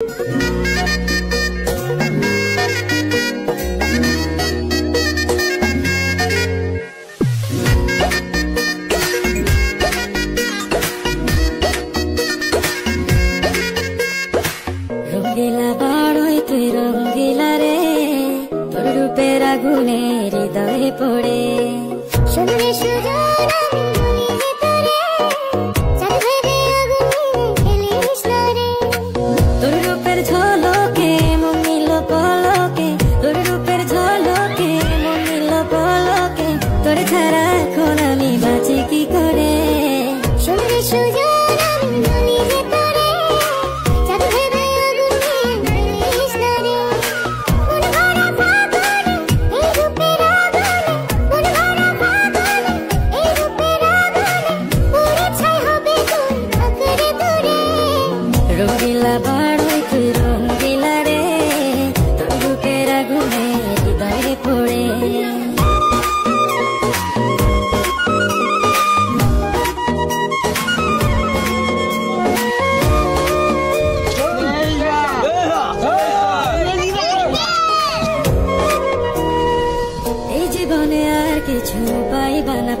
রঙ্গিলা বাড়ই তুই রঙ্গিলা রে, তোর রূপের আগুনে হৃদয়ে পড়ে শুনলে সুজন তোর রূপের ঝলকে মনিল পলকে, তোর রূপের ঝলকে মনিল পলকে, তোর ছাড়া এখন আমি বাঁচি কি করে। শুনলে সুজন রঙ্গিলা বাড়ই তুই রঙ্গিলা রে, তোর রূপের আগুনে হৃদয়ে পড়ে এই জীবনে আর কিছু পাইবা না।